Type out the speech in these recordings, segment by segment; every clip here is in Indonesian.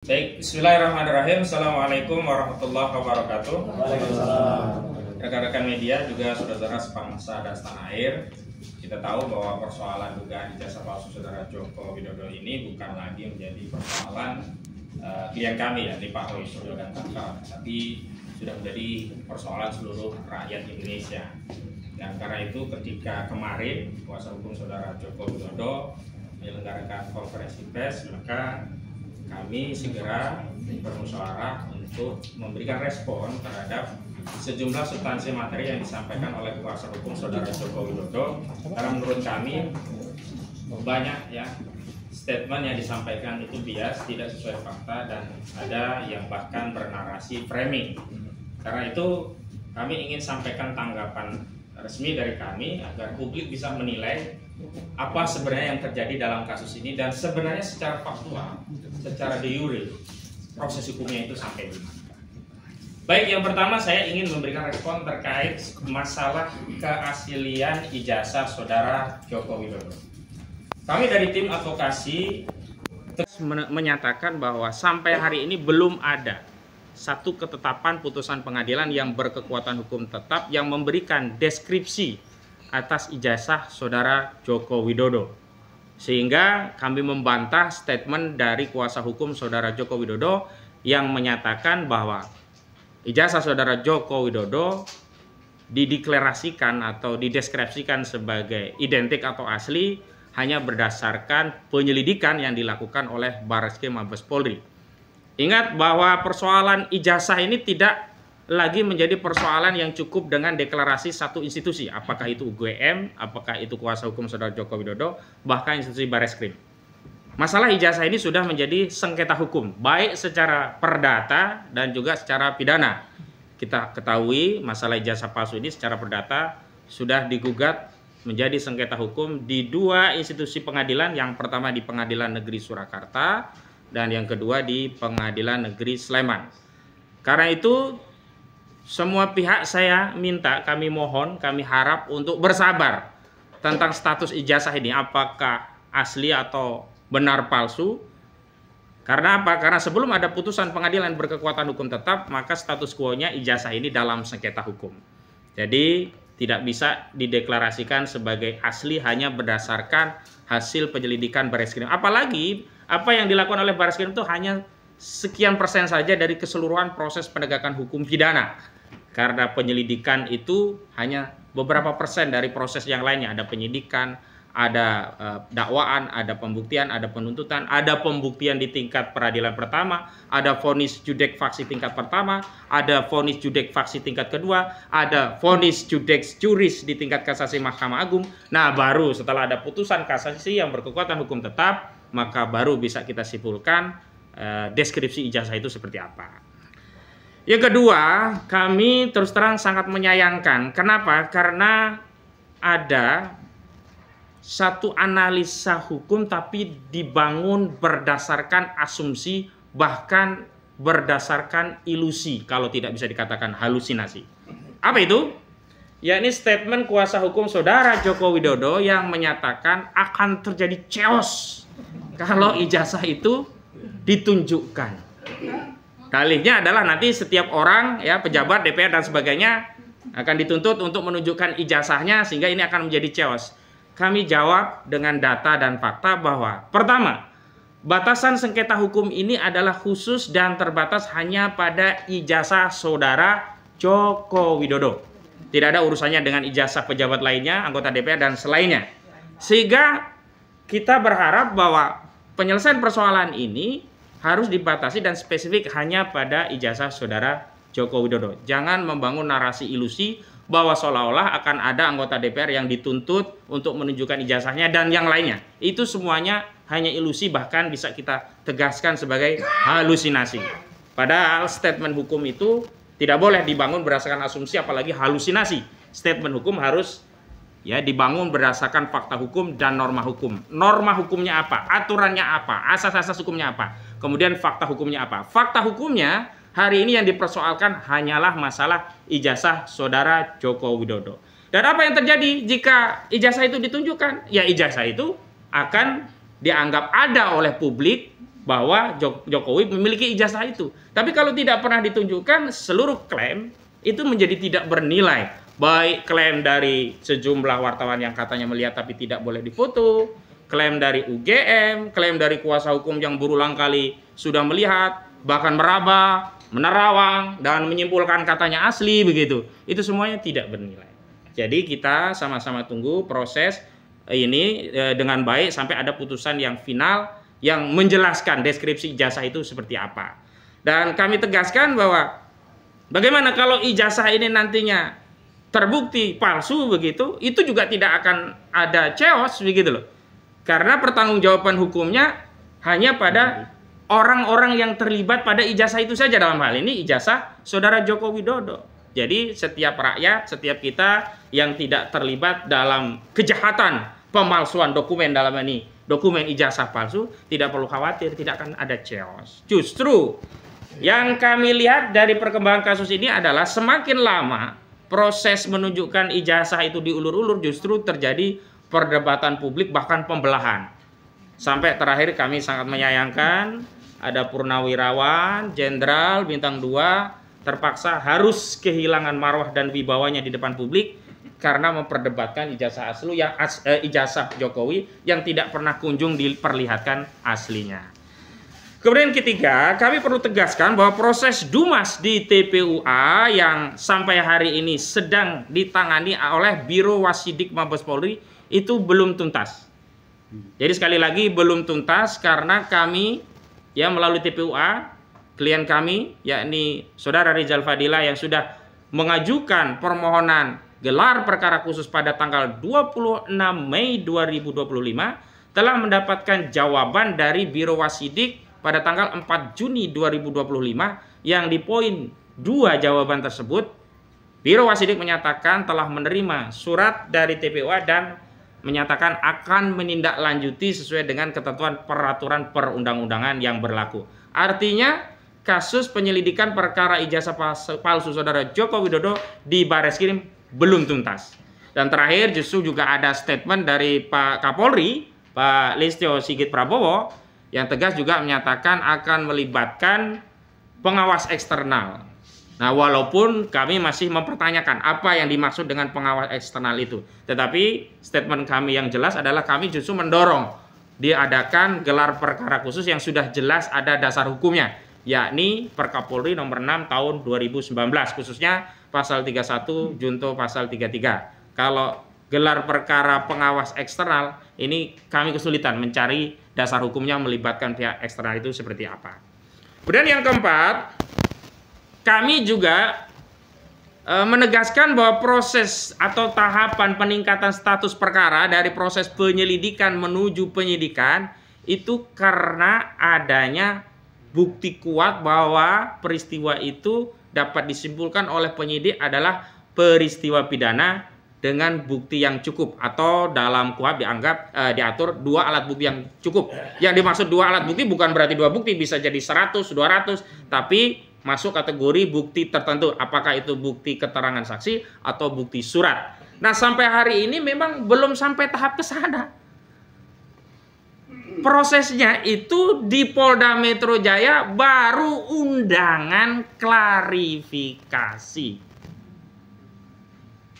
Baik, bismillahirrahmanirrahim. Assalamualaikum warahmatullahi wabarakatuh. Rekan-rekan media, juga saudara sebangsa dan setanah air. Kita tahu bahwa persoalan dugaan ijazah palsu saudara Joko Widodo ini bukan lagi menjadi persoalan klien kami, yakni Pak Roy Suryo dan kawan-kawan, tapi sudah menjadi persoalan seluruh rakyat Indonesia. Dan karena itu ketika kemarin kuasa hukum saudara Joko Widodo menyelenggarakan konferensi pers, maka kami segera bermusyawarah untuk memberikan respon terhadap sejumlah substansi materi yang disampaikan oleh kuasa hukum saudara Joko Widodo. Karena menurut kami banyak ya statement yang disampaikan itu bias, tidak sesuai fakta, dan ada yang bahkan bernarasi framing. Karena itu kami ingin sampaikan tanggapan resmi dari kami agar publik bisa menilai apa sebenarnya yang terjadi dalam kasus ini, dan sebenarnya secara faktual, secara de jure proses hukumnya itu sampai di mana. Baik, yang pertama saya ingin memberikan respon terkait masalah keaslian ijazah saudara Joko Widodo. Kami dari tim advokasi menyatakan bahwa sampai hari ini belum ada satu ketetapan putusan pengadilan yang berkekuatan hukum tetap yang memberikan deskripsi atas ijazah saudara Joko Widodo, sehingga kami membantah statement dari kuasa hukum saudara Joko Widodo yang menyatakan bahwa ijazah saudara Joko Widodo dideklarasikan atau dideskripsikan sebagai identik atau asli hanya berdasarkan penyelidikan yang dilakukan oleh Barreskrim Mabes Polri. Ingat bahwa persoalan ijazah ini tidak lagi menjadi persoalan yang cukup dengan deklarasi satu institusi, apakah itu UGM, apakah itu kuasa hukum saudara Joko Widodo, bahkan institusi Barreskrim. Masalah ijazah ini sudah menjadi sengketa hukum, baik secara perdata dan juga secara pidana. Kita ketahui masalah ijazah palsu ini secara perdata sudah digugat menjadi sengketa hukum di dua institusi pengadilan, yang pertama di Pengadilan Negeri Surakarta dan yang kedua di Pengadilan Negeri Sleman. Karena itu semua pihak saya minta, kami mohon, kami harap untuk bersabar tentang status ijazah ini, apakah asli atau benar palsu. Karena apa? Karena sebelum ada putusan pengadilan berkekuatan hukum tetap, maka status quo-nya ijazah ini dalam sengketa hukum. Jadi tidak bisa dideklarasikan sebagai asli hanya berdasarkan hasil penyelidikan Barreskrim. Apalagi apa yang dilakukan oleh Barreskrim itu hanya sekian persen saja dari keseluruhan proses penegakan hukum pidana. Karena penyelidikan itu hanya beberapa persen dari proses yang lainnya. Ada penyidikan, ada dakwaan, ada pembuktian, ada penuntutan, ada pembuktian di tingkat peradilan pertama, ada vonis judek faksi tingkat pertama, ada vonis judek faksi tingkat kedua, ada vonis judek juris di tingkat kasasi Mahkamah Agung. Nah, baru setelah ada putusan kasasi yang berkekuatan hukum tetap, maka baru bisa kita simpulkan deskripsi ijazah itu seperti apa. Yang kedua, kami terus terang sangat menyayangkan. Kenapa? Karena ada satu analisa hukum tapi dibangun berdasarkan asumsi, bahkan berdasarkan ilusi, kalau tidak bisa dikatakan halusinasi. Apa itu? Yakni statement kuasa hukum saudara Joko Widodo yang menyatakan akan terjadi chaos kalau ijazah itu ditunjukkan. Dalihnya adalah nanti setiap orang, ya, pejabat, DPR dan sebagainya akan dituntut untuk menunjukkan ijazahnya, sehingga ini akan menjadi chaos. Kami jawab dengan data dan fakta bahwa pertama, batasan sengketa hukum ini adalah khusus dan terbatas hanya pada ijazah saudara Joko Widodo. Tidak ada urusannya dengan ijazah pejabat lainnya, anggota DPR dan selainnya. Sehingga kita berharap bahwa penyelesaian persoalan ini harus dibatasi dan spesifik hanya pada ijazah saudara Joko Widodo. Jangan membangun narasi ilusi bahwa seolah-olah akan ada anggota DPR yang dituntut untuk menunjukkan ijazahnya dan yang lainnya. Itu semuanya hanya ilusi, bahkan bisa kita tegaskan sebagai halusinasi. Padahal statement hukum itu tidak boleh dibangun berdasarkan asumsi, apalagi halusinasi. Statement hukum harus dibangun berdasarkan fakta hukum dan norma hukum. Norma hukumnya apa? Aturannya apa? Asas-asas hukumnya apa? Kemudian fakta hukumnya apa? Fakta hukumnya hari ini yang dipersoalkan hanyalah masalah ijazah saudara Joko Widodo. Dan apa yang terjadi jika ijazah itu ditunjukkan? Ya, ijazah itu akan dianggap ada oleh publik bahwa Jokowi memiliki ijazah itu. Tapi kalau tidak pernah ditunjukkan, seluruh klaim itu menjadi tidak bernilai. Baik klaim dari sejumlah wartawan yang katanya melihat tapi tidak boleh difoto, klaim dari UGM, klaim dari kuasa hukum yang berulang kali sudah melihat, bahkan meraba, menerawang, dan menyimpulkan katanya asli begitu. Itu semuanya tidak bernilai. Jadi kita sama-sama tunggu proses ini dengan baik sampai ada putusan yang final yang menjelaskan deskripsi ijazah itu seperti apa. Dan kami tegaskan bahwa bagaimana kalau ijazah ini nantinya terbukti palsu begitu, itu juga tidak akan ada chaos begitu loh. Karena pertanggungjawaban hukumnya hanya pada orang-orang yang terlibat pada ijazah itu saja, dalam hal ini ijazah Saudara Joko Widodo. Jadi setiap rakyat, setiap kita yang tidak terlibat dalam kejahatan pemalsuan dokumen, dalam ini dokumen ijazah palsu, tidak perlu khawatir, tidak akan ada chaos. Justru yang kami lihat dari perkembangan kasus ini adalah semakin lama proses menunjukkan ijazah itu diulur-ulur, justru terjadi perdebatan publik, bahkan pembelahan. Sampai terakhir kami sangat menyayangkan ada purnawirawan, jenderal, bintang 2 terpaksa harus kehilangan marwah dan wibawanya di depan publik karena memperdebatkan ijazah asli yang ijazah Jokowi yang tidak pernah kunjung diperlihatkan aslinya. Kemudian ketiga, kami perlu tegaskan bahwa proses Dumas di TPUA yang sampai hari ini sedang ditangani oleh Biro Wasidik Mabes Polri itu belum tuntas. Jadi sekali lagi belum tuntas karena kami ya melalui TPUA, klien kami yakni Saudara Rizal Fadila yang sudah mengajukan permohonan gelar perkara khusus pada tanggal 26 Mei 2025 telah mendapatkan jawaban dari Biro Wasidik pada tanggal 4 Juni 2025 yang di poin 2 jawaban tersebut Biro Wasidik menyatakan telah menerima surat dari TPUA dan menyatakan akan menindaklanjuti sesuai dengan ketentuan peraturan perundang-undangan yang berlaku. Artinya kasus penyelidikan perkara ijazah palsu Saudara Joko Widodo di Bareskrim belum tuntas. Dan terakhir justru juga ada statement dari Pak Kapolri, Pak Listio Sigit Prabowo, yang tegas juga menyatakan akan melibatkan pengawas eksternal. Nah, walaupun kami masih mempertanyakan apa yang dimaksud dengan pengawas eksternal itu. Tetapi statement kami yang jelas adalah kami justru mendorong diadakan gelar perkara khusus yang sudah jelas ada dasar hukumnya, yakni Perkapolri nomor 6 tahun 2019, khususnya pasal 31 junto pasal 33. Kalau gelar perkara pengawas eksternal ini kami kesulitan mencari dasar hukumnya melibatkan pihak eksternal itu seperti apa. Kemudian yang keempat, kami juga menegaskan bahwa proses atau tahapan peningkatan status perkara dari proses penyelidikan menuju penyidikan itu karena adanya bukti kuat bahwa peristiwa itu dapat disimpulkan oleh penyidik adalah peristiwa pidana dengan bukti yang cukup, atau dalam KUHP dianggap diatur 2 alat bukti yang cukup. Yang dimaksud 2 alat bukti bukan berarti 2 bukti, bisa jadi 100, 200, tapi masuk kategori bukti tertentu, apakah itu bukti keterangan saksi atau bukti surat. Nah, sampai hari ini memang belum sampai tahap ke sana. Prosesnya itu di Polda Metro Jaya baru undangan klarifikasi.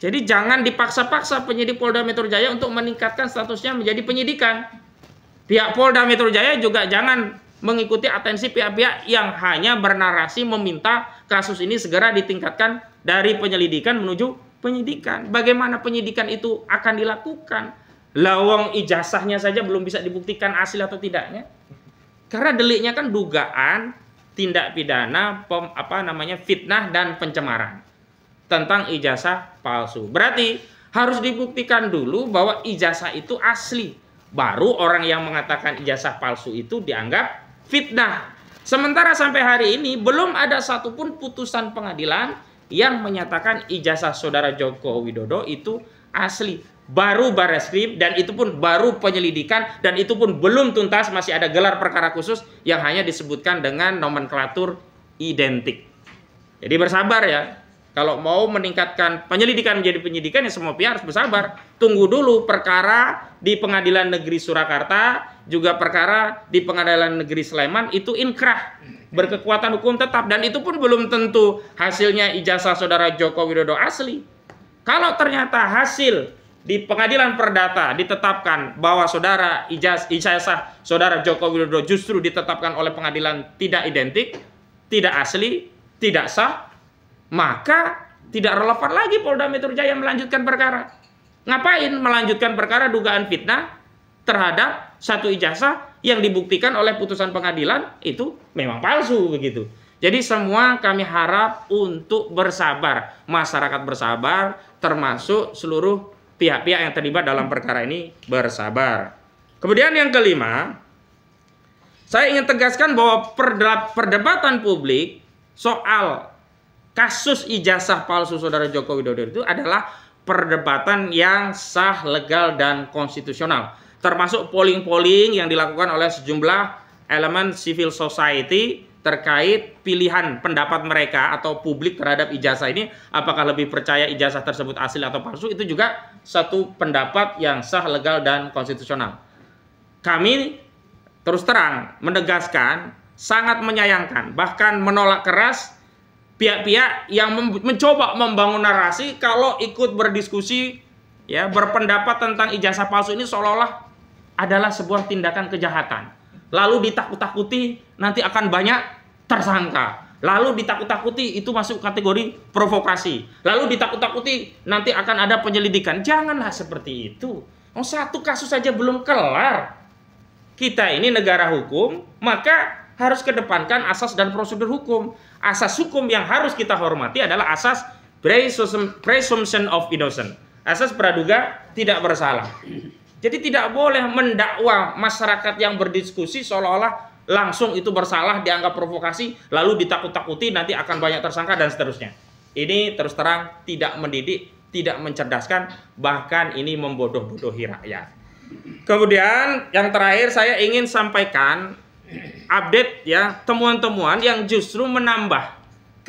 Jadi jangan dipaksa-paksa penyidik Polda Metro Jaya untuk meningkatkan statusnya menjadi penyidikan. Pihak Polda Metro Jaya juga jangan mengikuti atensi pihak-pihak yang hanya bernarasi meminta kasus ini segera ditingkatkan dari penyelidikan menuju penyidikan. Bagaimana penyidikan itu akan dilakukan? Lawang ijazahnya saja belum bisa dibuktikan asli atau tidaknya. Karena deliknya kan dugaan tindak pidana fitnah dan pencemaran tentang ijazah palsu. Berarti harus dibuktikan dulu bahwa ijazah itu asli. Baru orang yang mengatakan ijazah palsu itu dianggap fitnah. Sementara sampai hari ini belum ada satupun putusan pengadilan yang menyatakan ijazah Saudara Joko Widodo itu asli. Baru Bareskrim, dan itu pun baru penyelidikan, dan itu pun belum tuntas, masih ada gelar perkara khusus yang hanya disebutkan dengan nomenklatur identik. Jadi bersabar ya. Kalau mau meningkatkan penyelidikan menjadi penyidikan, ya semua pihak harus bersabar. Tunggu dulu perkara di Pengadilan Negeri Surakarta, juga perkara di Pengadilan Negeri Sleman itu inkrah, berkekuatan hukum tetap, dan itu pun belum tentu hasilnya ijazah saudara Joko Widodo asli. Kalau ternyata hasil di Pengadilan Perdata ditetapkan bahwa saudara ijazah saudara Joko Widodo justru ditetapkan oleh pengadilan tidak identik, tidak asli, tidak sah, maka tidak relevan lagi Polda Metro Jaya melanjutkan perkara. Ngapain melanjutkan perkara dugaan fitnah terhadap satu ijazah yang dibuktikan oleh putusan pengadilan itu memang palsu begitu. Jadi semua kami harap untuk bersabar, masyarakat bersabar, termasuk seluruh pihak-pihak yang terlibat dalam perkara ini bersabar. Kemudian yang kelima, saya ingin tegaskan bahwa perdebatan publik soal kasus ijazah palsu saudara Joko Widodo itu adalah perdebatan yang sah, legal, dan konstitusional. Termasuk polling-polling yang dilakukan oleh sejumlah elemen civil society terkait pilihan pendapat mereka atau publik terhadap ijazah ini. Apakah lebih percaya ijazah tersebut asli atau palsu, itu juga satu pendapat yang sah, legal, dan konstitusional. Kami terus terang menegaskan, sangat menyayangkan, bahkan menolak keras pihak-pihak yang mencoba membangun narasi kalau ikut berdiskusi, ya, berpendapat tentang ijazah palsu ini seolah-olah adalah sebuah tindakan kejahatan. Lalu ditakut-takuti nanti akan banyak tersangka. Lalu ditakut-takuti itu masuk kategori provokasi. Lalu ditakut-takuti nanti akan ada penyelidikan. Janganlah seperti itu. Oh, satu kasus saja belum kelar. Kita ini negara hukum, maka harus kedepankan asas dan prosedur hukum. Asas hukum yang harus kita hormati adalah asas presumption of innocence. Asas praduga tidak bersalah. Jadi tidak boleh mendakwa masyarakat yang berdiskusi seolah-olah langsung itu bersalah, dianggap provokasi, lalu ditakut-takuti nanti akan banyak tersangka dan seterusnya. Ini terus terang tidak mendidik, tidak mencerdaskan, bahkan ini membodoh-bodohi rakyat. Kemudian yang terakhir saya ingin sampaikan update, ya, temuan-temuan yang justru menambah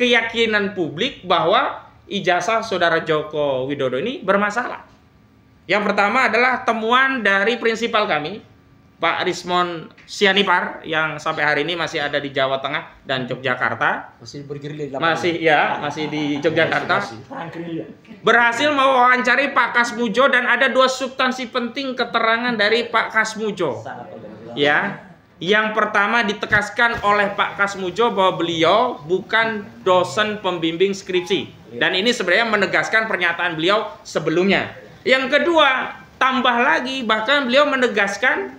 keyakinan publik bahwa ijazah saudara Joko Widodo ini bermasalah. Yang pertama adalah temuan dari prinsipal kami, Pak Rismond Sianipar, yang sampai hari ini masih ada di Jawa Tengah dan Yogyakarta. Masih bergerilya. Masih di Yogyakarta. Berhasil mewawancari Pak Kasmujo dan ada dua substansi penting keterangan dari Pak Kasmujo. Ya. Yang pertama ditegaskan oleh Pak Kasmujo bahwa beliau bukan dosen pembimbing skripsi. Dan ini sebenarnya menegaskan pernyataan beliau sebelumnya. Yang kedua, tambah lagi, bahkan beliau menegaskan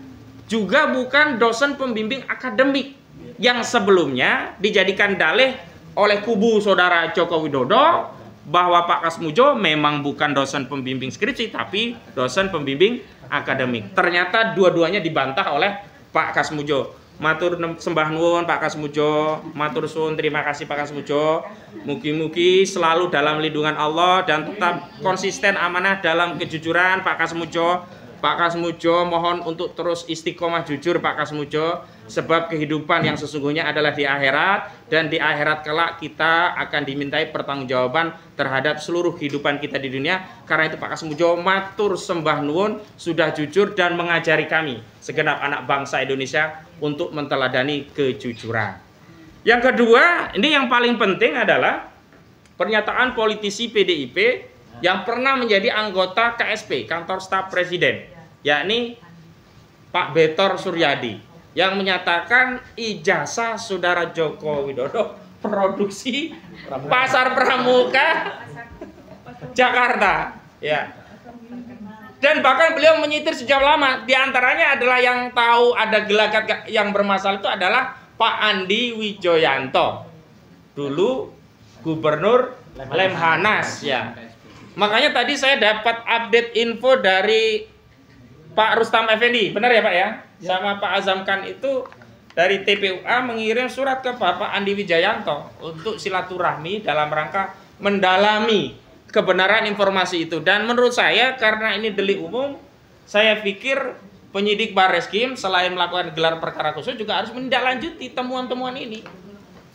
juga bukan dosen pembimbing akademik. Yang sebelumnya dijadikan dalih oleh kubu saudara Joko Widodo bahwa Pak Kasmujo memang bukan dosen pembimbing skripsi, tapi dosen pembimbing akademik. Ternyata dua-duanya dibantah oleh Pak Kasmujo. Matur sembah nuwun Pak Kasmujo, matur suwun, terima kasih Pak Kasmujo. Mugi-mugi selalu dalam lindungan Allah dan tetap konsisten amanah dalam kejujuran Pak Kasmujo. Pak Kasmujo mohon untuk terus istiqomah jujur Pak Kasmujo, sebab kehidupan yang sesungguhnya adalah di akhirat, dan di akhirat kelak kita akan dimintai pertanggungjawaban terhadap seluruh kehidupan kita di dunia. Karena itu Pak Kasmujo matur sembah nuwun sudah jujur dan mengajari kami segenap anak bangsa Indonesia untuk menteladani kejujuran. Yang kedua, ini yang paling penting adalah pernyataan politisi PDIP yang pernah menjadi anggota KSP, Kantor Staf Presiden, yakni Pak Betor Suryadi, yang menyatakan ijazah saudara Joko Widodo produksi Pasar Pramuka Jakarta, ya. Dan bahkan beliau menyitir sejak lama. Di antaranya adalah yang tahu ada gelagat yang bermasalah itu adalah Pak Andi Wijoyanto, dulu Gubernur Lemhanas, ya. Makanya tadi saya dapat update info dari Pak Rustam Effendi, benar ya Pak ya? Sama Pak Azamkan itu dari TPUA mengirim surat ke Bapak Andi Wijayanto untuk silaturahmi dalam rangka mendalami kebenaran informasi itu. Dan menurut saya karena ini delik umum, saya pikir penyidik Barreskrim selain melakukan gelar perkara khusus juga harus menindaklanjuti temuan-temuan ini.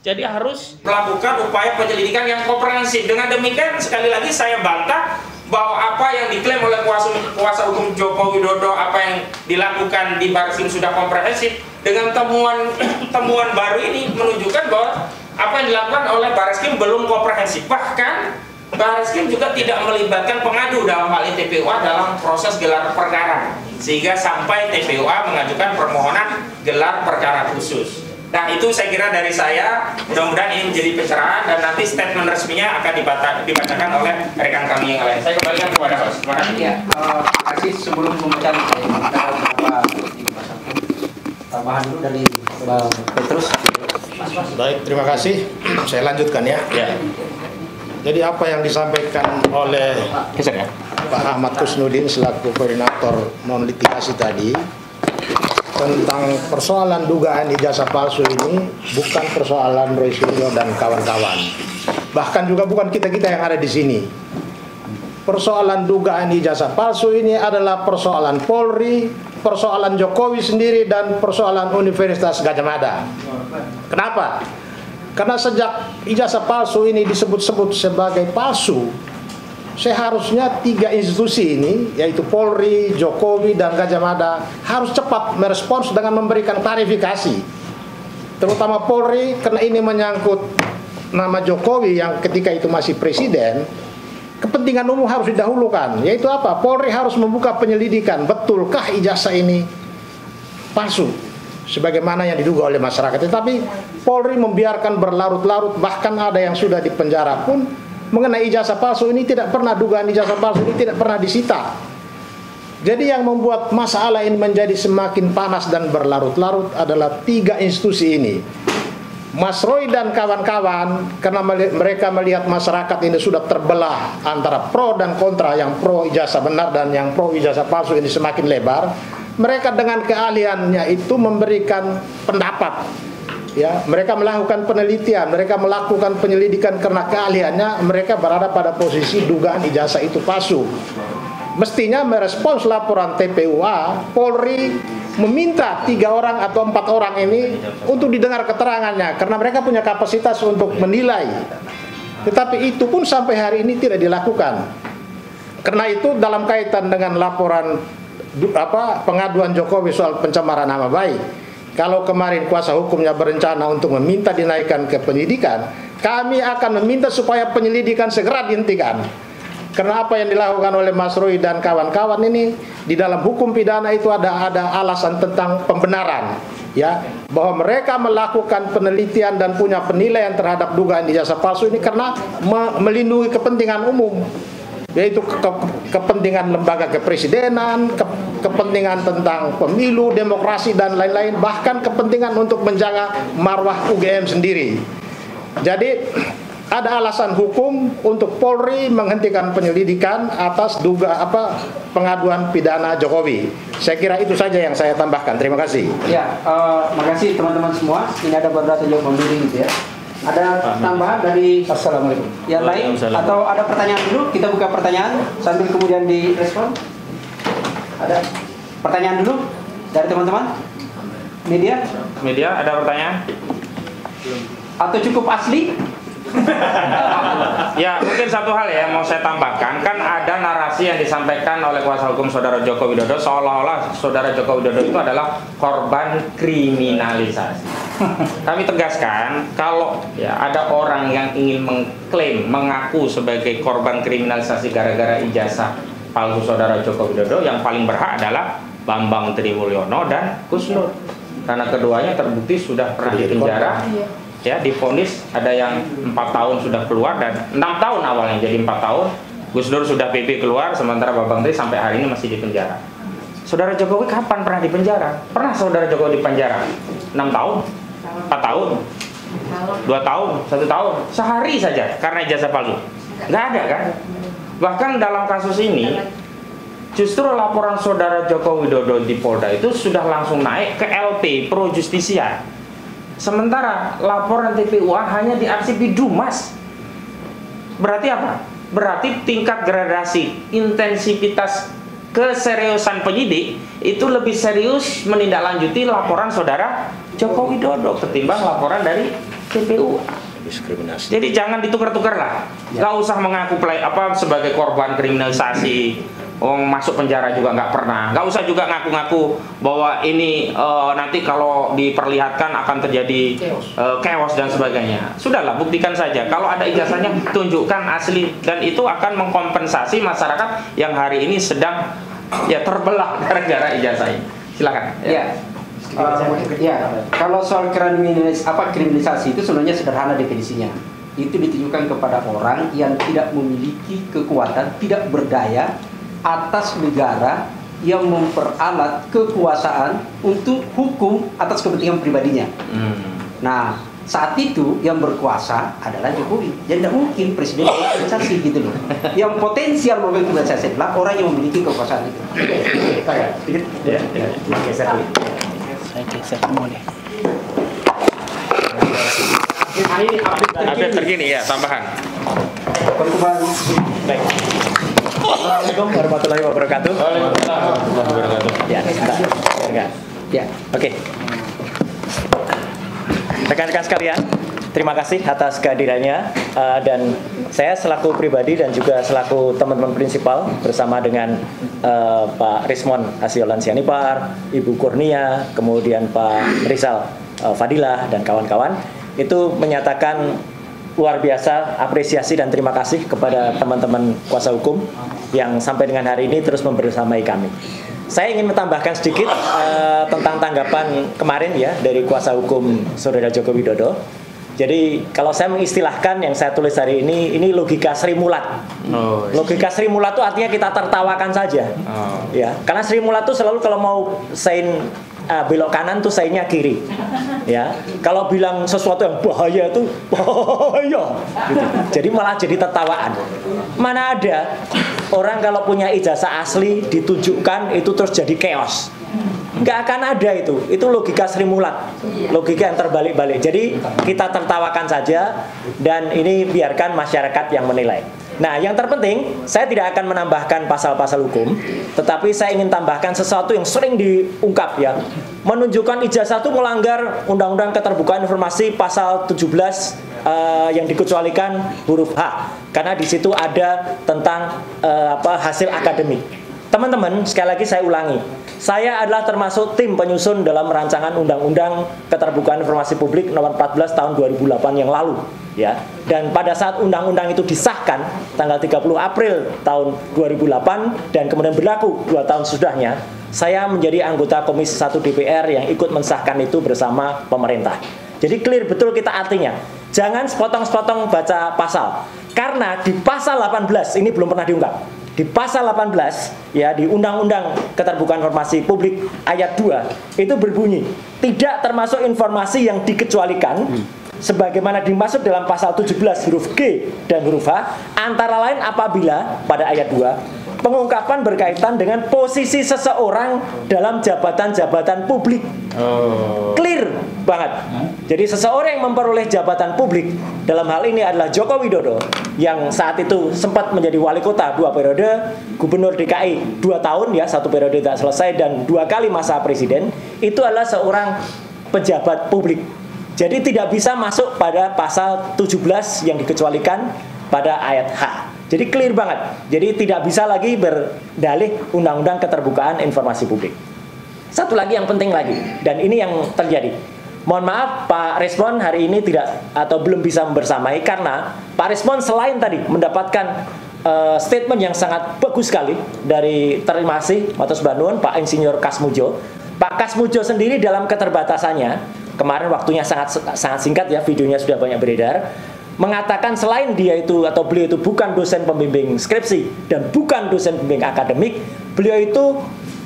Jadi harus melakukan upaya penyelidikan yang komprehensif. Dengan demikian sekali lagi saya bantah bahwa apa yang diklaim oleh kuasa hukum Joko Widodo, apa yang dilakukan di Barreskrim sudah komprehensif. Dengan temuan baru ini menunjukkan bahwa apa yang dilakukan oleh Barreskrim belum komprehensif. Bahkan Barreskrim juga tidak melibatkan pengadu dalam hal ini TPUA dalam proses gelar perkara, sehingga sampai TPUA mengajukan permohonan gelar perkara khusus. Nah, itu saya kira dari saya. Mudah-mudahan ini menjadi pencerahan dan nanti statement resminya akan dibacakan oleh rekan kami yang lain. Saya kembalikan kepada host. Terima kasih. Ya, terima kasih. Sebelum pembacaan saya minta beberapa tambahan dulu dari Bang Petrus. Baik, terima kasih. Saya lanjutkan ya. Jadi apa yang disampaikan oleh Pak Ahmad Kusnudin selaku koordinator non litigasi tadi tentang persoalan dugaan ijazah palsu ini bukan persoalan Roy Suryo dan kawan-kawan. Bahkan juga bukan kita-kita yang ada di sini. Persoalan dugaan ijazah palsu ini adalah persoalan Polri, persoalan Jokowi sendiri, dan persoalan Universitas Gadjah Mada. Kenapa? Karena sejak ijazah palsu ini disebut-sebut sebagai palsu, seharusnya 3 institusi ini, yaitu Polri, Jokowi, dan Gadjah Mada, harus cepat merespons dengan memberikan klarifikasi. Terutama Polri, karena ini menyangkut nama Jokowi yang ketika itu masih presiden, kepentingan umum harus didahulukan. Yaitu apa? Polri harus membuka penyelidikan, betulkah ijazah ini palsu, sebagaimana yang diduga oleh masyarakat. Tetapi Polri membiarkan berlarut-larut, bahkan ada yang sudah dipenjara pun mengenai ijazah palsu ini. Tidak pernah dugaan ijazah palsu ini tidak pernah disita. Jadi yang membuat masalah ini menjadi semakin panas dan berlarut-larut adalah 3 institusi ini. Mas Roy dan kawan-kawan, karena mereka melihat masyarakat ini sudah terbelah antara pro dan kontra, yang pro ijazah benar dan yang pro ijazah palsu ini semakin lebar. Mereka dengan keahliannya itu memberikan pendapat. Ya, mereka melakukan penelitian, mereka melakukan penyelidikan karena keahliannya mereka berada pada posisi dugaan ijazah itu palsu. Mestinya merespons laporan TPUA, Polri meminta 3 orang atau 4 orang ini untuk didengar keterangannya karena mereka punya kapasitas untuk menilai. Tetapi itu pun sampai hari ini tidak dilakukan. Karena itu dalam kaitan dengan laporan pengaduan Jokowi soal pencemaran nama baik, kalau kemarin kuasa hukumnya berencana untuk meminta dinaikkan ke penyidikan, kami akan meminta supaya penyelidikan segera dihentikan. Karena apa yang dilakukan oleh Mas Roy dan kawan-kawan ini di dalam hukum pidana itu ada alasan tentang pembenaran, ya, bahwa mereka melakukan penelitian dan punya penilaian terhadap dugaan ijazah palsu ini karena melindungi kepentingan umum, yaitu kepentingan lembaga kepresidenan, kepentingan tentang pemilu, demokrasi, dan lain-lain, bahkan kepentingan untuk menjaga marwah UGM sendiri. Jadi ada alasan hukum untuk Polri menghentikan penyelidikan atas pengaduan pidana Jokowi. Saya kira itu saja yang saya tambahkan. Terima kasih. Ya, makasih teman-teman semua. Ini ada beberapa jawab membimbing gitu ya. Ada tambahan dari Assalamualaikum. yang lain atau ada pertanyaan dulu? Kita buka pertanyaan sambil kemudian direspon. Ada pertanyaan dulu dari teman-teman? Media ada pertanyaan? Atau cukup asli? Ya, mungkin satu hal ya mau saya tambahkan, kan ada narasi yang disampaikan oleh kuasa hukum saudara Joko Widodo seolah-olah saudara Joko Widodo itu adalah korban kriminalisasi. Kami tegaskan, kalau ya ada orang yang ingin mengklaim, mengaku sebagai korban kriminalisasi gara-gara ijazah palsu saudara Joko Widodo, yang paling berhak adalah Bambang Trimulyono dan Gus Nur, karena keduanya terbukti sudah pernah dipenjara. Ya, divonis ada yang 4 tahun sudah keluar dan 6 tahun awalnya jadi 4 tahun. Gus Dur sudah PP keluar, sementara Bambang Tri sampai hari ini masih di penjara. Saudara Jokowi kapan pernah di penjara? Pernah saudara Jokowi di penjara? 6 tahun? 4 tahun? 2 tahun? 1 tahun? Sehari saja karena ijazah palsu? Nggak ada kan? Bahkan dalam kasus ini justru laporan saudara Joko Widodo di Polda itu sudah langsung naik ke LP Pro Justisia. Sementara laporan TPUA hanya diarsip di Dumas. Berarti apa? Berarti tingkat gradasi, intensitas keseriusan penyidik itu lebih serius menindaklanjuti laporan saudara Joko Widodo ketimbang laporan dari TPU. Diskriminasi. Jadi jangan ditukar-tukar lah. Nggak usah mengaku sebagai korban kriminalisasi. Masuk penjara juga nggak pernah. Nggak usah juga ngaku-ngaku bahwa ini nanti kalau diperlihatkan akan terjadi chaos dan sebagainya. Sudahlah, buktikan saja. Kalau ada ijazahnya, tunjukkan asli, dan itu akan mengkompensasi masyarakat yang hari ini sedang terbelah gara-gara ijazah ini. Silakan. Kalau soal kriminalisasi itu sebenarnya sederhana definisinya. Itu ditujukan kepada orang yang tidak memiliki kekuatan, tidak berdaya atas negara yang memperalat kekuasaan untuk hukum atas kepentingan pribadinya. Nah, saat itu yang berkuasa adalah Jokowi. Jadi tidak mungkin presiden kriminalisasi gitu loh. Yang potensial melakukan kriminalisasi adalah orang yang memiliki kekuasaan itu. Saya geser boleh. Ini update terkini ya, tambahan. Perkembangan. Baik. Assalamualaikum warahmatullahi wabarakatuh. Ya. Oke. Rekan-rekan sekalian, terima kasih atas kehadirannya, dan saya selaku pribadi dan juga selaku teman-teman prinsipal bersama dengan Pak Rismon Asiolan Sianipar, Ibu Kurnia, kemudian Pak Rizal Fadilah dan kawan-kawan itu menyatakan luar biasa apresiasi dan terima kasih kepada teman-teman kuasa hukum yang sampai dengan hari ini terus membersamai kami. Saya ingin menambahkan sedikit tentang tanggapan kemarin ya dari kuasa hukum Saudara Joko Widodo. Jadi kalau saya mengistilahkan yang saya tulis hari ini logika Sri Mulat. Logika Sri Mulat itu artinya kita tertawakan saja. Ya, karena Sri Mulat itu selalu kalau mau sein belok kanan tuh sainnya kiri. Ya, kalau bilang sesuatu yang bahaya itu bahaya. Gitu. Jadi malah jadi tertawaan. Mana ada orang kalau punya ijazah asli ditunjukkan itu terus jadi chaos. Nggak akan ada itu logika Sri Mulat, logika yang terbalik-balik. Jadi kita tertawakan saja dan ini biarkan masyarakat yang menilai. Nah, yang terpenting saya tidak akan menambahkan pasal-pasal hukum, tetapi saya ingin tambahkan sesuatu yang sering diungkap ya, menunjukkan ijazah itu melanggar Undang-Undang Keterbukaan Informasi pasal 17 yang dikecualikan huruf H, karena di situ ada tentang hasil akademik. Teman-teman, sekali lagi saya ulangi, saya adalah termasuk tim penyusun dalam rancangan Undang-Undang Keterbukaan Informasi Publik nomor 14 tahun 2008 yang lalu, ya. Dan pada saat undang-undang itu disahkan tanggal 30 April tahun 2008 dan kemudian berlaku 2 tahun sesudahnya, saya menjadi anggota Komisi 1 DPR yang ikut mensahkan itu bersama pemerintah. Jadi clear betul kita artinya. Jangan sepotong-sepotong baca pasal. Karena di pasal 18 ini belum pernah diungkap. Di pasal 18 ya di Undang-Undang Keterbukaan Informasi Publik ayat 2 itu berbunyi tidak termasuk informasi yang dikecualikan sebagaimana dimaksud dalam pasal 17 huruf G dan huruf H, antara lain apabila pada ayat 2 pengungkapan berkaitan dengan posisi seseorang dalam jabatan-jabatan publik. Clear banget. Jadi seseorang yang memperoleh jabatan publik dalam hal ini adalah Joko Widodo yang saat itu sempat menjadi wali kota 2 periode, gubernur DKI 2 tahun ya, 1 periode tidak selesai dan 2 kali masa presiden, itu adalah seorang pejabat publik. Jadi tidak bisa masuk pada pasal 17 yang dikecualikan pada ayat H. Jadi clear banget. Jadi tidak bisa lagi berdalih Undang-Undang Keterbukaan Informasi Publik. Satu lagi yang penting lagi, dan ini yang terjadi. Mohon maaf Pak Rismon hari ini tidak atau belum bisa membersamai karena Pak Rismon selain tadi mendapatkan statement yang sangat bagus sekali dari terima kasih Matur Banun Pak Insinyur Kasmujo. Pak Kasmujo sendiri dalam keterbatasannya, kemarin waktunya sangat singkat ya, videonya sudah banyak beredar, mengatakan selain dia itu atau beliau itu bukan dosen pembimbing skripsi dan bukan dosen pembimbing akademik, beliau itu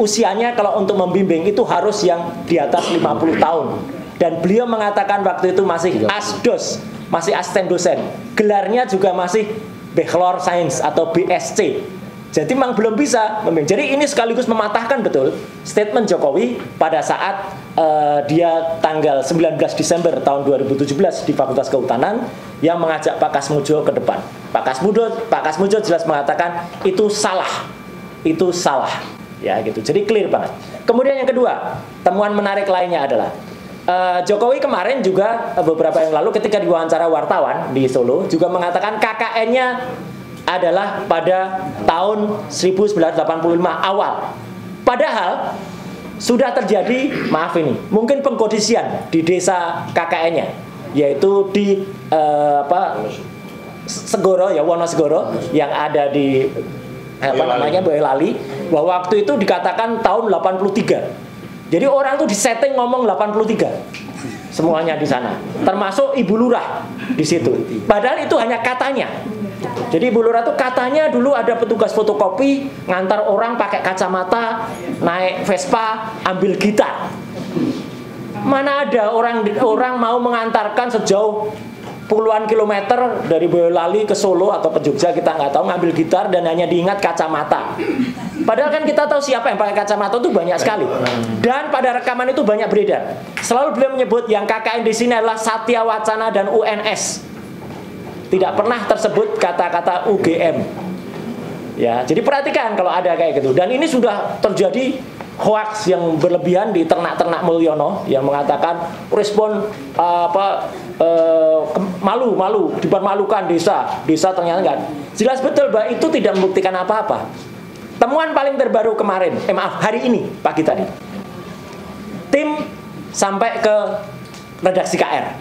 usianya kalau untuk membimbing itu harus yang di atas 50 tahun. Dan beliau mengatakan waktu itu masih asdos, masih asisten dosen. Gelarnya juga masih Bachelor Science atau BSc. Jadi memang belum bisa membimbing. Jadi ini sekaligus mematahkan betul statement Jokowi pada saat dia tanggal 19 Desember tahun 2017 di Fakultas Kehutanan yang mengajak Pak Kasmujo ke depan. Pak Kasmujo jelas mengatakan itu salah. Itu salah. Ya gitu. Jadi clear banget. Kemudian yang kedua, temuan menarik lainnya adalah Jokowi kemarin juga beberapa yang lalu ketika diwawancara wartawan di Solo juga mengatakan KKN-nya adalah pada tahun 1985 awal. Padahal sudah terjadi, maaf ini, mungkin pengkondisian di desa KKN-nya, yaitu di Segoro ya, Wonosegoro yang ada di Boyolali, bahwa waktu itu dikatakan tahun 83. Jadi orang tuh disetting ngomong 83. Semuanya di sana, termasuk Ibu Lurah di situ. Padahal itu hanya katanya. Jadi Ibu Lurah itu katanya dulu ada petugas fotokopi ngantar orang pakai kacamata, naik Vespa, ambil gitar. Mana ada orang mau mengantarkan sejauh puluhan kilometer dari Boyolali ke Solo atau ke Jogja, kita nggak tahu, ngambil gitar dan hanya diingat kacamata. Padahal kan kita tahu siapa yang pakai kacamata itu banyak sekali. Dan pada rekaman itu banyak beredar. Selalu beliau menyebut yang KKN di sini adalah Satya Wacana dan UNS. Tidak pernah tersebut kata-kata UGM. Ya, jadi perhatikan kalau ada kayak gitu. Dan ini sudah terjadi hoax yang berlebihan di ternak-ternak Mulyono yang mengatakan respon malu dipermalukan desa ternyata enggak. Jelas betul bahwa itu tidak membuktikan apa-apa. Temuan paling terbaru kemarin, hari ini pagi tadi, tim sampai ke redaksi KR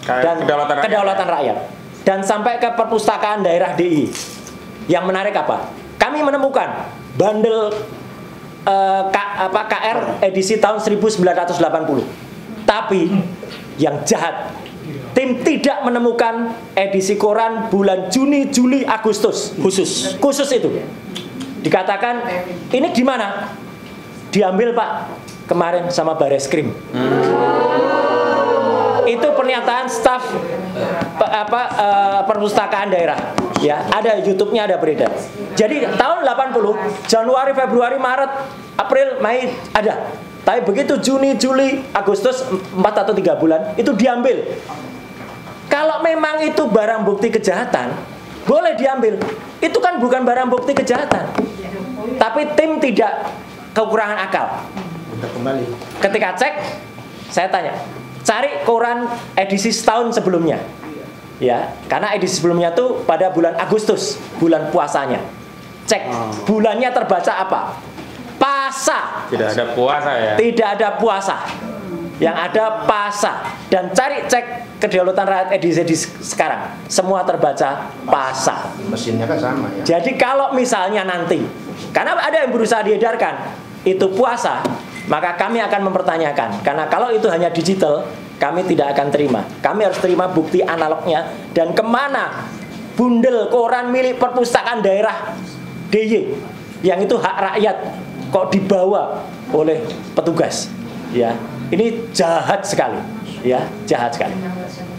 dan Kedaulatan Rakyat dan sampai ke perpustakaan daerah DI. Yang menarik apa? Kami menemukan bandel KR edisi tahun 1980. Tapi yang jahat, tim tidak menemukan edisi koran bulan Juni, Juli, Agustus khusus itu. Dikatakan ini di mana? Diambil Pak kemarin sama Bareskrim. Itu pernyataan staf perpustakaan daerah. Ya, ada YouTube-nya, ada beredar. Jadi tahun 80, Januari, Februari, Maret, April, Mei ada. Tapi begitu Juni, Juli, Agustus 4 atau 3 bulan itu diambil. Kalau memang itu barang bukti kejahatan, boleh diambil. Itu kan bukan barang bukti kejahatan. Tapi tim tidak kekurangan akal. Ketika cek, saya tanya, cari koran edisi setahun sebelumnya. Ya, karena edisi sebelumnya tuh pada bulan Agustus, bulan puasanya. Cek bulannya terbaca apa? Pasa. Tidak ada puasa ya. Tidak ada puasa. Yang ada pasa. Dan cari cek Kedaulatan Rakyat edisi sekarang, semua terbaca pasa. Mesinnya kan sama ya. Jadi kalau misalnya nanti, karena ada yang berusaha diedarkan itu puasa, maka kami akan mempertanyakan. Karena kalau itu hanya digital, kami tidak akan terima. Kami harus terima bukti analognya. Dan kemana bundel koran milik perpustakaan daerah DIY yang itu hak rakyat kok dibawa oleh petugas? Ya, ini jahat sekali. Ya, jahat sekali.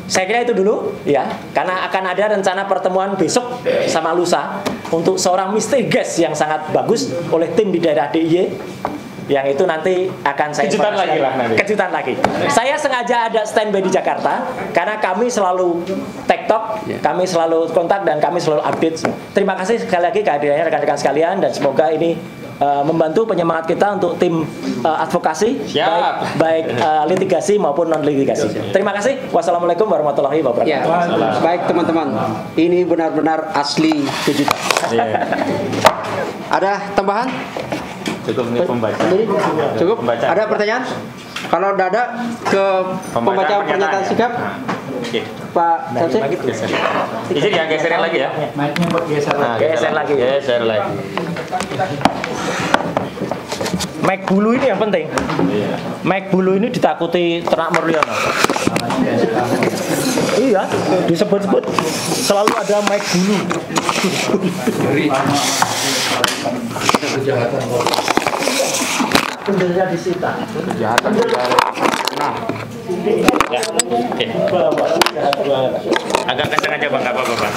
Saya kira itu dulu, ya, karena akan ada rencana pertemuan besok sama lusa untuk seorang misteri guest yang sangat bagus oleh tim di daerah DIY. Yang itu nanti akan saya kejutan lagi. Saya sengaja ada standby di Jakarta karena kami selalu TikTok, kami selalu kontak dan kami selalu update. Terima kasih sekali lagi kehadirannya rekan-rekan sekalian dan semoga ini membantu penyemangat kita untuk tim advokasi baik litigasi maupun non litigasi. Terima kasih. Wassalamualaikum warahmatullahi wabarakatuh. Ya, baik teman-teman, ini benar-benar asli kejutan. Ada tambahan? Cukup nih pembaca. Cukup? Pembaca. Ada pertanyaan? Kalau tidak ada, ke pembaca pernyataan sikap. Oke. Pak Samsi. Izin ya, geserin lagi ya. Mic-nya buat geser lagi. Geser lagi. Geser lagi. Mic bulu ini yang penting. Mic bulu ini ditakuti ternak Mulyono. Iya, disebut-sebut selalu ada mic bulu. Kejahatan Bendernya disita. Kejahatan. Nah. Ya. Oke. Agak kencang aja Bang, enggak apa-apa, Bang.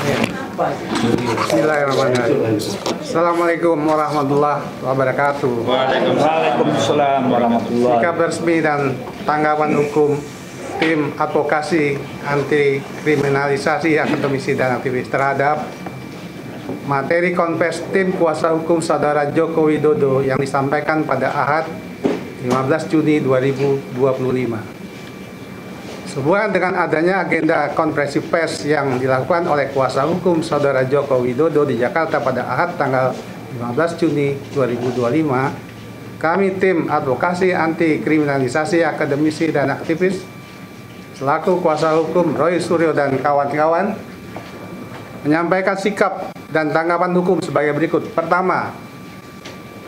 Bismillahirrahmanirrahim. Assalamualaikum warahmatullahi wabarakatuh. Waalaikumsalam warahmatullahi. Sikap resmi dan tanggapan hukum tim advokasi anti kriminalisasi akademisi dan aktivis terhadap materi konvers tim kuasa hukum saudara Joko Widodo yang disampaikan pada Ahad 15 Juni 2025. Sehubungan dengan adanya agenda konferensi pers yang dilakukan oleh kuasa hukum Saudara Joko Widodo di Jakarta pada Ahad tanggal 15 Juni 2025, kami tim advokasi anti kriminalisasi akademisi dan aktivis selaku kuasa hukum Roy Suryo dan kawan-kawan menyampaikan sikap dan tanggapan hukum sebagai berikut. Pertama,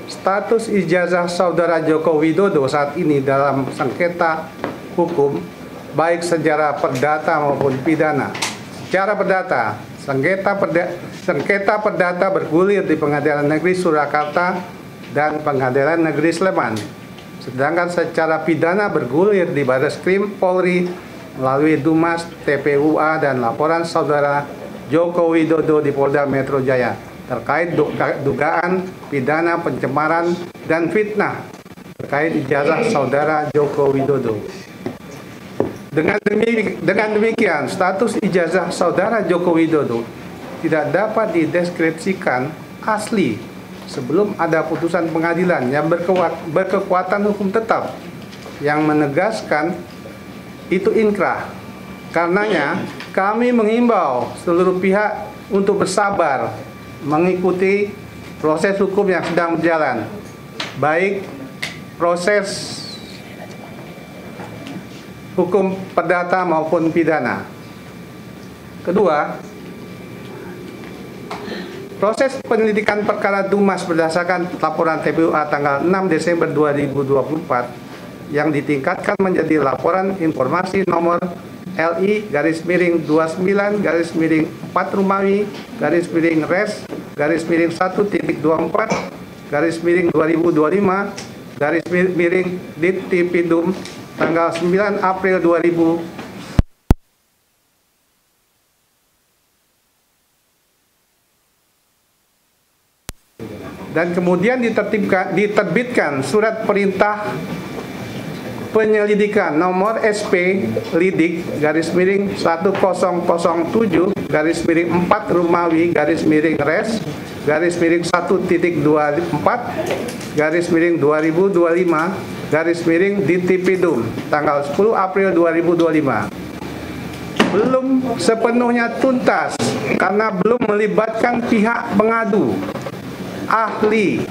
status ijazah Saudara Joko Widodo saat ini dalam sengketa hukum baik secara perdata maupun pidana. Secara perdata, sengketa perdata bergulir di Pengadilan Negeri Surakarta dan Pengadilan Negeri Sleman. Sedangkan secara pidana bergulir di Barreskrim Polri melalui Dumas, TPUA dan laporan Saudara Joko Widodo di Polda Metro Jaya terkait dugaan pidana pencemaran dan fitnah terkait ijazah Saudara Joko Widodo. Dengan demikian, status ijazah Saudara Joko Widodo tidak dapat dideskripsikan asli sebelum ada putusan pengadilan yang berkekuatan hukum tetap yang menegaskan itu inkrah. Karenanya, kami menghimbau seluruh pihak untuk bersabar mengikuti proses hukum yang sedang berjalan, baik proses hukum perdata maupun pidana. Kedua, proses penyelidikan perkara Dumas berdasarkan laporan TPUA tanggal 6 Desember 2024 yang ditingkatkan menjadi laporan informasi nomor LI-29-4 Romawi /Res /1.24/2025 Dittipidum tanggal 9 April 2000 dan kemudian diterbitkan surat perintah penyelidikan nomor SP Lidik /1007 /4 Romawi /Res /1.24/2025 Dittipidum tanggal 10 April 2025 belum sepenuhnya tuntas karena belum melibatkan pihak pengadu, ahli,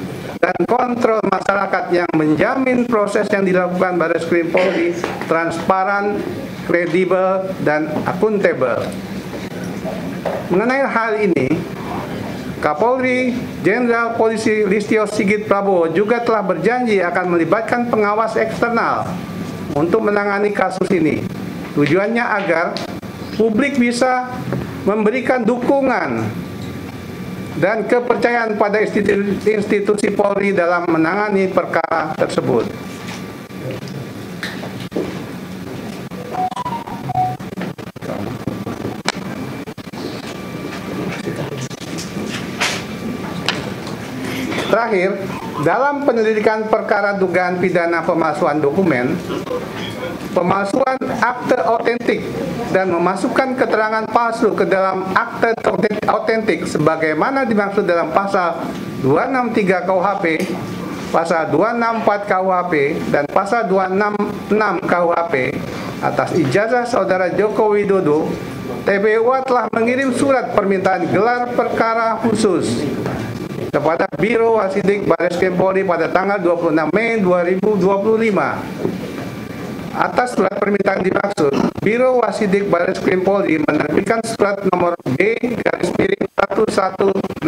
dan kontrol masyarakat yang menjamin proses yang dilakukan Barreskrim Polri transparan, kredibel, dan akuntabel. Mengenai hal ini, Kapolri Jenderal Polisi Listio Sigit Prabowo juga telah berjanji akan melibatkan pengawas eksternal untuk menangani kasus ini. Tujuannya agar publik bisa memberikan dukungan dan kepercayaan pada institusi Polri dalam menangani perkara tersebut. Terakhir, dalam penyelidikan perkara dugaan pidana pemalsuan dokumen, pemalsuan akte otentik, dan memasukkan keterangan palsu ke dalam akte otentik sebagaimana dimaksud dalam pasal 263 KUHP, pasal 264 KUHP, dan pasal 266 KUHP atas ijazah Saudara Joko Widodo, TPUA telah mengirim surat permintaan gelar perkara khusus kepada Biro Wasidik Barreskrim Polri pada tanggal 26 Mei 2025. Atas surat permintaan dimaksud, Biro Wasidik Barreskrim Polri menerbitkan surat nomor B-1162-4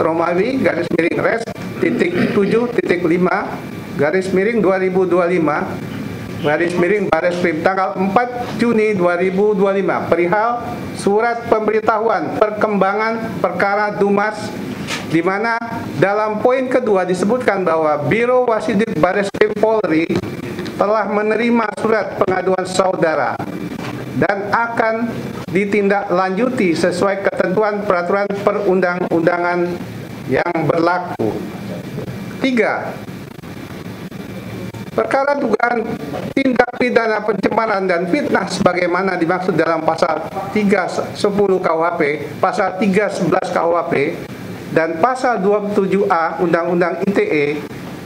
Romawi /Res /5/2025 Barreskrim tanggal 4 Juni 2025 perihal surat pemberitahuan perkembangan perkara Dumas, di mana dalam poin kedua disebutkan bahwa Biro Wasidik Barreskrim Polri telah menerima surat pengaduan saudara dan akan ditindaklanjuti sesuai ketentuan peraturan perundang-undangan yang berlaku. 3. Perkara dugaan tindak pidana pencemaran dan fitnah sebagaimana dimaksud dalam pasal 310 KUHP, pasal 311 KUHP, dan pasal 27A Undang-Undang ITE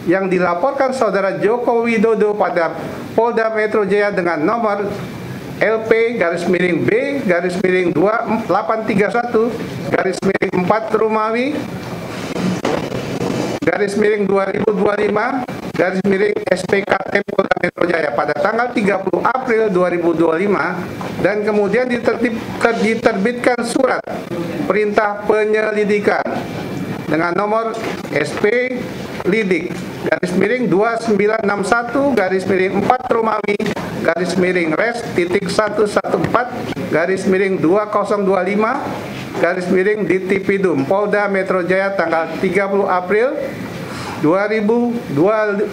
yang dilaporkan saudara Joko Widodo pada Polda Metro Jaya dengan nomor LP-B-2831-4 Romawi /2025 Polda Metro Jaya pada tanggal 30 April 2025 dan kemudian diterbitkan surat perintah penyelidikan dengan nomor SP Lidik /2961 Romawi /114/2025 Ditipidum Polda Metro Jaya tanggal 30 April 2025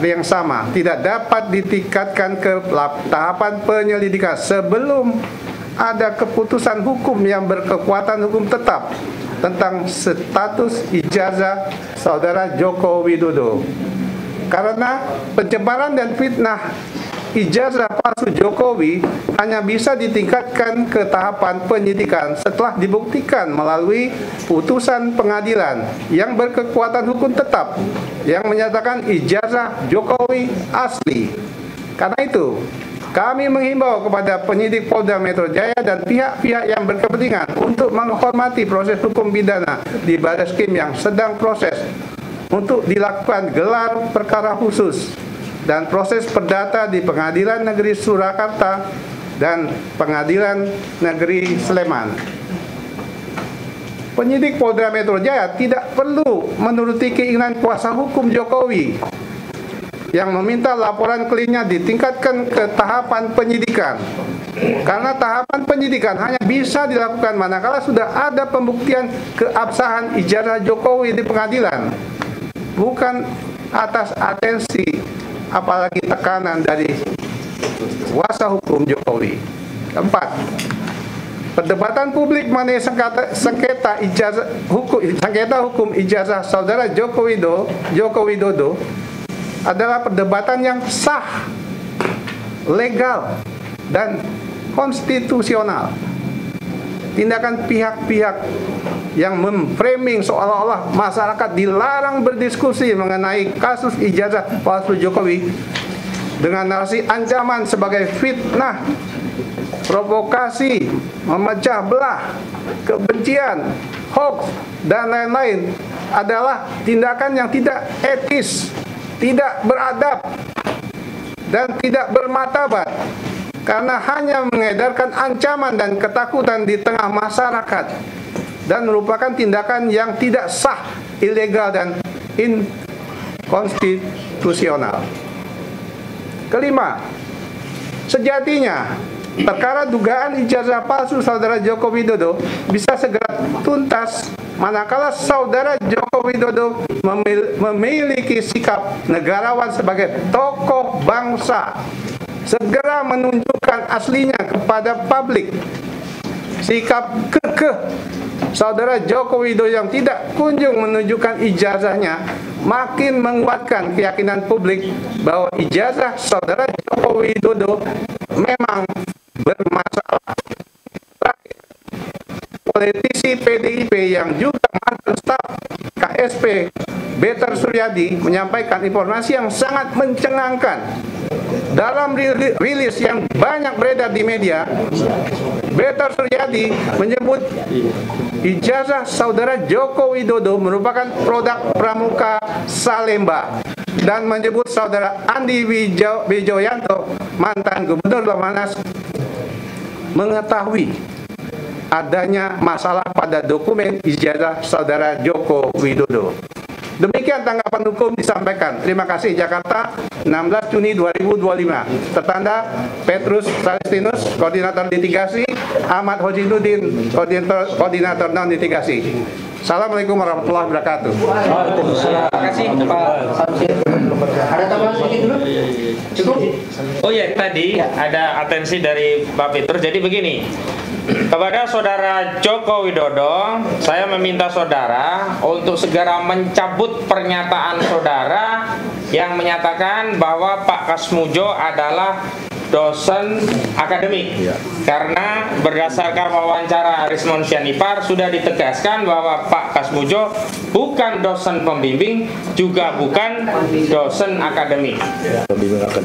yang sama tidak dapat ditingkatkan ke tahapan penyelidikan sebelum ada keputusan hukum yang berkekuatan hukum tetap tentang status ijazah saudara Joko Widodo. Karena penyebaran dan fitnah ijazah palsu Jokowi hanya bisa ditingkatkan ke tahapan penyidikan setelah dibuktikan melalui putusan pengadilan yang berkekuatan hukum tetap yang menyatakan ijazah Jokowi asli. Karena itu, kami menghimbau kepada penyidik Polda Metro Jaya dan pihak-pihak yang berkepentingan untuk menghormati proses hukum pidana di Barreskrim yang sedang proses untuk dilakukan gelar perkara khusus dan proses perdata di Pengadilan Negeri Surakarta dan Pengadilan Negeri Sleman. Penyidik Polda Metro Jaya tidak perlu menuruti keinginan kuasa hukum Jokowi yang meminta laporan kliennya ditingkatkan ke tahapan penyidikan. Karena tahapan penyidikan hanya bisa dilakukan manakala sudah ada pembuktian keabsahan ijazah Jokowi di pengadilan, bukan atas atensi apalagi tekanan dari kuasa hukum Jokowi. Keempat, perdebatan publik mengenai sengketa hukum ijazah saudara Joko Widodo adalah perdebatan yang sah, legal, dan konstitusional. Tindakan pihak-pihak yang memframing seolah-olah masyarakat dilarang berdiskusi mengenai kasus ijazah palsu Jokowi dengan narasi ancaman sebagai fitnah, provokasi, memecah belah, kebencian, hoax, dan lain-lain adalah tindakan yang tidak etis, tidak beradab, dan tidak bermartabat karena hanya mengedarkan ancaman dan ketakutan di tengah masyarakat dan merupakan tindakan yang tidak sah, ilegal, dan inkonstitusional. Kelima, sejatinya perkara dugaan ijazah palsu saudara Joko Widodo bisa segera tuntas manakala saudara Joko Widodo memiliki sikap negarawan sebagai tokoh bangsa, segera menunjukkan aslinya kepada publik. Sikap kekeh saudara Joko Widodo yang tidak kunjung menunjukkan ijazahnya makin menguatkan keyakinan publik bahwa ijazah saudara Joko Widodo memang bermasalah. Politisi PDIP yang juga mantan staf KSP Beter Suryadi menyampaikan informasi yang sangat mencengangkan. Dalam rilis yang banyak beredar di media, Beter Suryadi menyebut ijazah saudara Joko Widodo merupakan produk Pramuka Salemba dan menyebut saudara Andi Wijoyanto, mantan Gubernur Lemhanas, mengetahui adanya masalah pada dokumen ijazah saudara Joko Widodo. Demikian tanggapan hukum disampaikan. Terima kasih. Jakarta, 16 Juni 2025. Tertanda Petrus Salestinus, Koordinator Litigasi, Ahmad Hojinuddin, Koordinator Non-Litigasi. Assalamualaikum warahmatullahi wabarakatuh. Terima kasih Pak Samsir. Ada tambahan sedikit dulu? Cukup? Oh ya, tadi ada atensi dari Pak Petrus. Jadi begini, kepada saudara Joko Widodo, saya meminta saudara untuk segera mencabut pernyataan saudara yang menyatakan bahwa Pak Kasmujo adalah dosen akademik. Karena berdasarkan wawancara Rismon Sianipar sudah ditegaskan bahwa Pak Kasmujo bukan dosen pembimbing, juga bukan dosen akademik.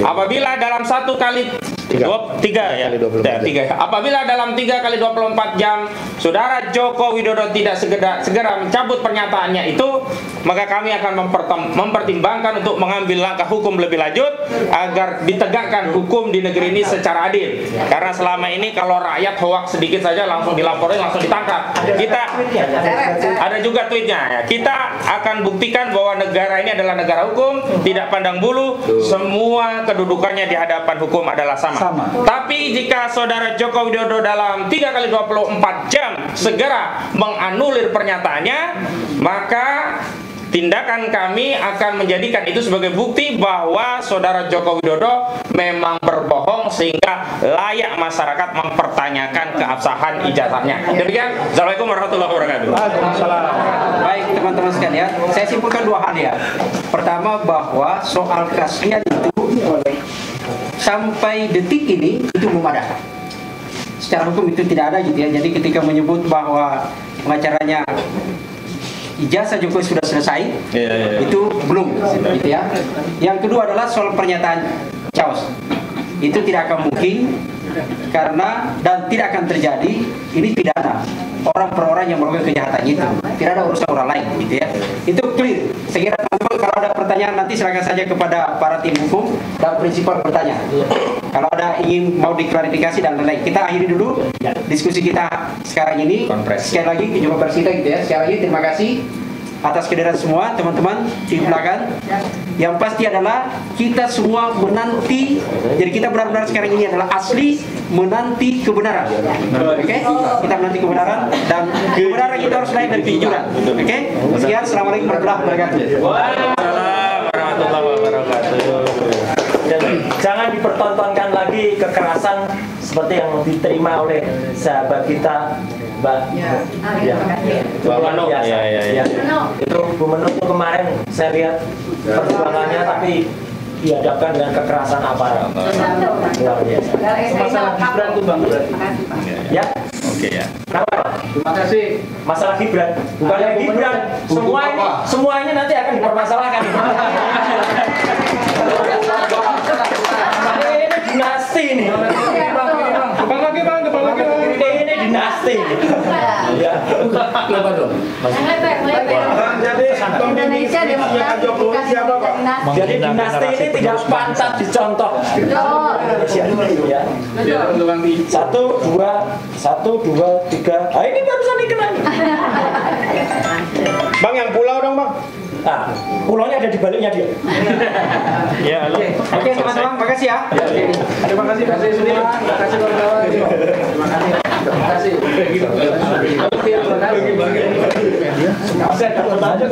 Apabila dalam 1 kali 3 ya. Apabila dalam 3 kali 24 jam Saudara Joko Widodo tidak segera mencabut pernyataannya itu, maka kami akan mempertimbangkan untuk mengambil langkah hukum lebih lanjut agar ditegakkan hukum di negeri ini secara adil. Karena selama ini kalau rakyat hoaks sedikit saja langsung dilaporin, langsung ditangkap. Kita ada juga tweetnya ya. Kita akan buktikan bahwa negara ini adalah negara hukum, tidak pandang bulu, semua kedudukannya di hadapan hukum adalah sama. Tapi jika Saudara Joko Widodo dalam 3 kali 24 jam segera menganulir pernyataannya, maka tindakan kami akan menjadikan itu sebagai bukti bahwa Saudara Joko Widodo memang berbohong sehingga layak masyarakat mempertanyakan keabsahan ijazahnya. Demikian. Assalamualaikum warahmatullahi wabarakatuh. Baik teman-teman sekalian, saya simpulkan 2 hal ya. Pertama, bahwa soal keaslian itu sampai detik ini itu belum ada. Secara hukum itu tidak ada gitu ya. Jadi ketika menyebut bahwa pengacaranya ijazah Jokowi sudah selesai, itu belum gitu ya. Yang kedua adalah soal pernyataan Chaos. Itu tidak akan mungkin karena dan tidak akan terjadi, ini pidana orang per orang yang melakukan kejahatan itu, tidak ada urusan orang lain gitu ya. Itu clear. Saya kira teman-teman kalau ada pertanyaan nanti silakan saja kepada para tim hukum dan prinsipal bertanya. Kalau ada ingin mau diklarifikasi dan lain-lain. Kita akhiri dulu diskusi kita sekarang ini. Sekali lagi jumpa pers kita gitu ya. Sekarang ini terima kasih atas kehadiran semua teman-teman di belakang. Yang pasti adalah kita semua menanti, jadi kita benar-benar sekarang ini adalah asli menanti kebenaran. Oke? Kita menanti kebenaran dan kebenaran itu harus lahir dari kejujuran. Oke? Sekian, assalamualaikum warahmatullahi wabarakatuh. Waalaikumsalam warahmatullahi wabarakatuh. Dan jangan dipertontonkan lagi kekerasan seperti yang diterima oleh sahabat kita Mbak Mano. Itu Bu Mano itu kemarin saya lihat perjuangannya, tapi dihadapkan dengan kekerasan aparat. Luar biasa. Masalah Gibran tuh Bang. Ya. Oke ya. Kenapa? Terima kasih. Masalah Gibran, bukan Gibran. Semuanya nanti akan dipermasalahkan. Ini dinasti nih. Depan lagi Bang. Ini dinasti. Ya. Kenapa dong? Jadi Indonesia demokrasi bukan dinasti. Jadi dinasti ini tidak pantas dicontoh. Ya. Satu, dua, tiga. Ah, ini barusan dikenal. Bang, yang pulau dong Bang. Nah, pulaunya ada di baliknya dia. Ya, halo. Oke teman-teman, makasih ya. Terima kasih Pak Sudi. Terima kasih kawan-kawan. Terima kasih. Terima kasih.